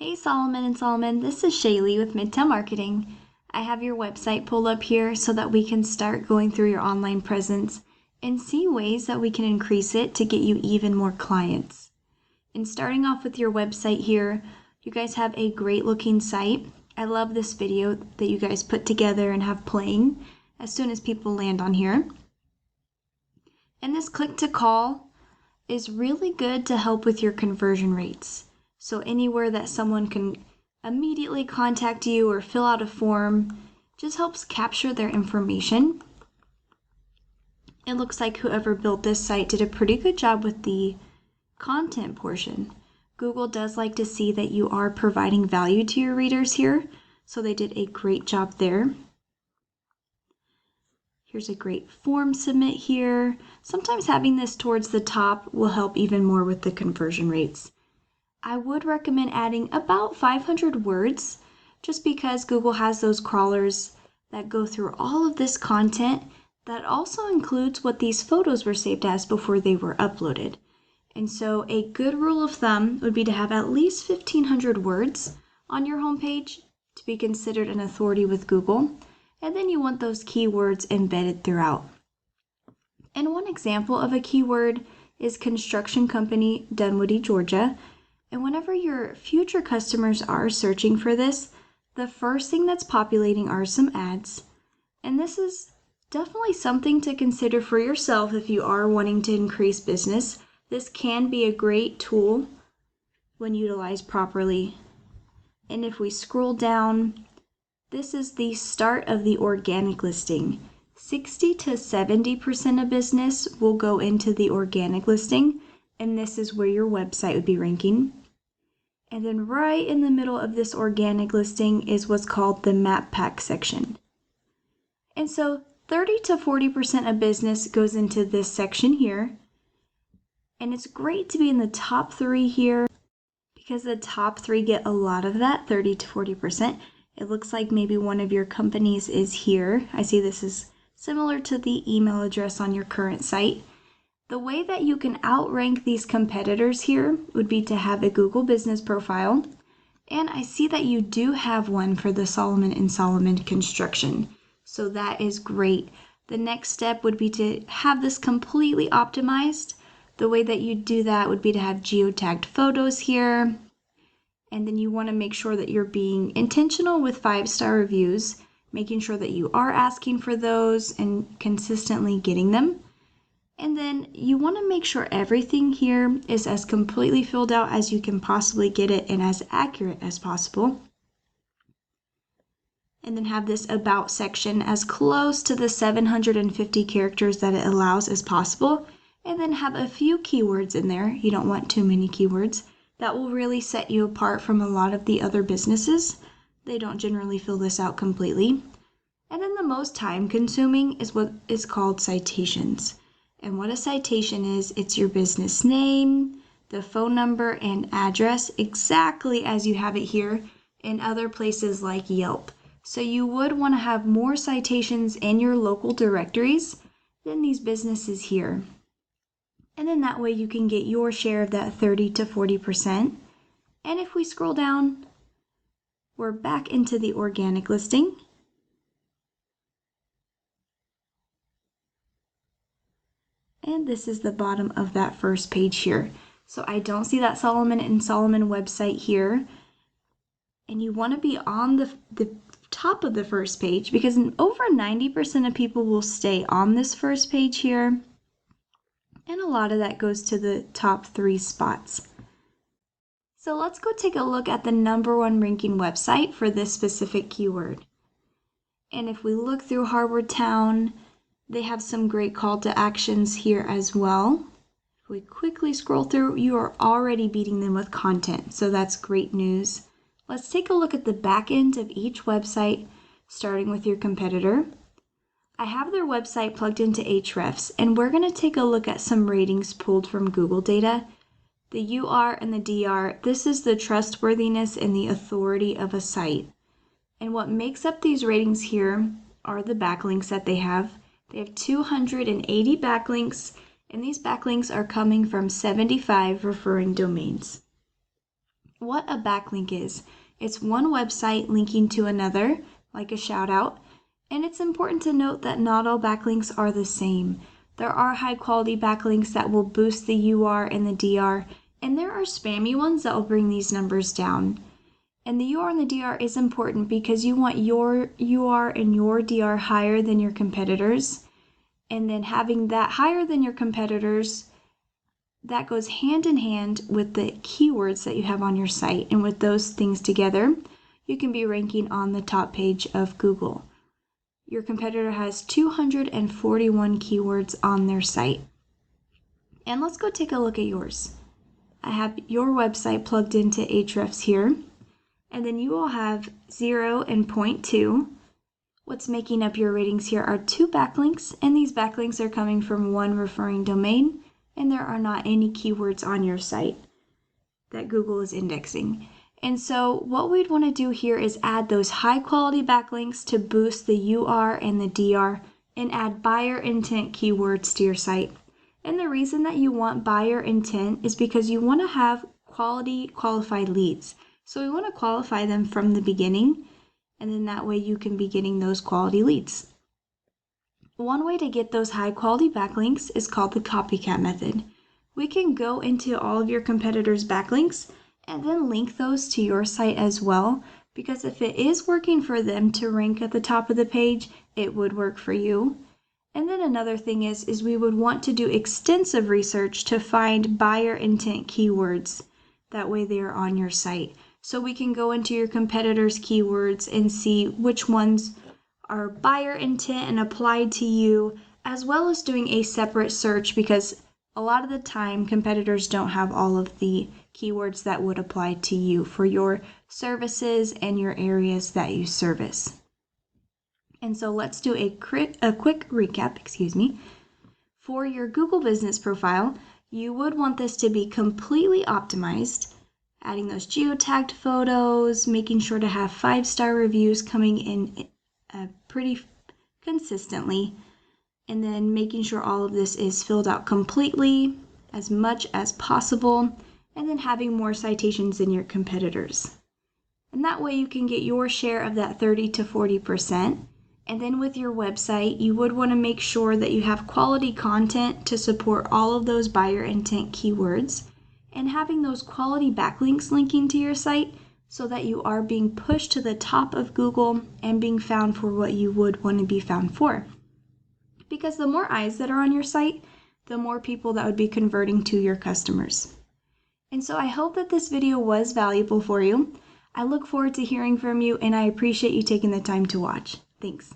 Hey Solomon and Solomon, this is Shaelee with Midtown Marketing. I have your website pulled up here so that we can start going through your online presence and see ways that we can increase it to get you even more clients. And starting off with your website here, you guys have a great looking site. I love this video that you guys put together and have playing as soon as people land on here. And this click to call is really good to help with your conversion rates. So anywhere that someone can immediately contact you or fill out a form just helps capture their information. It looks like whoever built this site did a pretty good job with the content portion. Google does like to see that you are providing value to your readers here, so they did a great job there. Here's a great form submit here. Sometimes having this towards the top will help even more with the conversion rates. I would recommend adding about 500 words just because Google has those crawlers that go through all of this content that also includes what these photos were saved as before they were uploaded. And so a good rule of thumb would be to have at least 1,500 words on your homepage to be considered an authority with Google. And then you want those keywords embedded throughout. And one example of a keyword is Construction Company Dunwoody, Georgia. And whenever your future customers are searching for this, the first thing that's populating are some ads. And this is definitely something to consider for yourself if you are wanting to increase business. This can be a great tool when utilized properly. And if we scroll down, this is the start of the organic listing. 60 to 70% of business will go into the organic listing, and this is where your website would be ranking. And then right in the middle of this organic listing is what's called the map pack section. And so 30 to 40% of business goes into this section here. And it's great to be in the top 3 here because the top 3 get a lot of that, 30 to 40%. It looks like maybe one of your companies is here. I see this is similar to the email address on your current site. The way that you can outrank these competitors here would be to have a Google business profile. And I see that you do have one for the Solomon & Solomon Construction. So that is great. The next step would be to have this completely optimized. The way that you do that would be to have geotagged photos here. And then you want to make sure that you're being intentional with 5-star reviews, making sure that you are asking for those and consistently getting them. And then you want to make sure everything here is as completely filled out as you can possibly get it and as accurate as possible. And then have this about section as close to the 750 characters that it allows as possible. And then have a few keywords in there. You don't want too many keywords. That will really set you apart from a lot of the other businesses. They don't generally fill this out completely. And then the most time consuming is what is called citations. And what a citation is, it's your business name, the phone number, and address exactly as you have it here in other places like Yelp. So you would want to have more citations in your local directories than these businesses here. And then that way you can get your share of that 30 to 40%. And if we scroll down, we're back into the organic listing. And this is the bottom of that first page here. So I don't see that Solomon & Solomon website here. And you want to be on the top of the first page because over 90% of people will stay on this first page here. And a lot of that goes to the top 3 spots. So let's go take a look at the #1 ranking website for this specific keyword. And if we look through Harbour Towne, they have some great call to actions here as well. If we quickly scroll through, you are already beating them with content, so that's great news. Let's take a look at the back end of each website, starting with your competitor. I have their website plugged into Ahrefs, and we're going to take a look at some ratings pulled from Google data. The UR and the DR, this is the trustworthiness and the authority of a site. And what makes up these ratings here are the backlinks that they have. They have 280 backlinks, and these backlinks are coming from 75 referring domains. What a backlink is. It's one website linking to another, like a shout out, and it's important to note that not all backlinks are the same. There are high quality backlinks that will boost the UR and the DR, and there are spammy ones that will bring these numbers down. And the UR and the DR is important because you want your UR and your DR higher than your competitors. And then having that higher than your competitors, that goes hand in hand with the keywords that you have on your site. And with those things together, you can be ranking on the top page of Google. Your competitor has 241 keywords on their site. And let's go take a look at yours. I have your website plugged into Ahrefs here, and then you all have 0 and 0.2. What's making up your ratings here are 2 backlinks, and these backlinks are coming from one referring domain, and there are not any keywords on your site that Google is indexing. And so what we'd want to do here is add those high quality backlinks to boost the UR and the DR, and add buyer intent keywords to your site. And the reason that you want buyer intent is because you want to have quality qualified leads. So we want to qualify them from the beginning, and then that way you can be getting those quality leads. One way to get those high quality backlinks is called the copycat method. We can go into all of your competitors' backlinks and then link those to your site as well, because if it is working for them to rank at the top of the page, it would work for you. And then another thing is we would want to do extensive research to find buyer intent keywords. That way they are on your site. So we can go into your competitors' keywords and see which ones are buyer intent and applied to you, as well as doing a separate search, because a lot of the time competitors don't have all of the keywords that would apply to you for your services and your areas that you service. And so let's do a quick recap, For your Google business profile, you would want this to be completely optimized, adding those geotagged photos, making sure to have 5-star reviews coming in pretty consistently, and then making sure all of this is filled out completely as much as possible, and then having more citations than your competitors. And that way you can get your share of that 30 to 40%. And then with your website, you would want to make sure that you have quality content to support all of those buyer intent keywords, and having those quality backlinks linking to your site so that you are being pushed to the top of Google and being found for what you would want to be found for. Because the more eyes that are on your site, the more people that would be converting to your customers. And so I hope that this video was valuable for you. I look forward to hearing from you, and I appreciate you taking the time to watch. Thanks.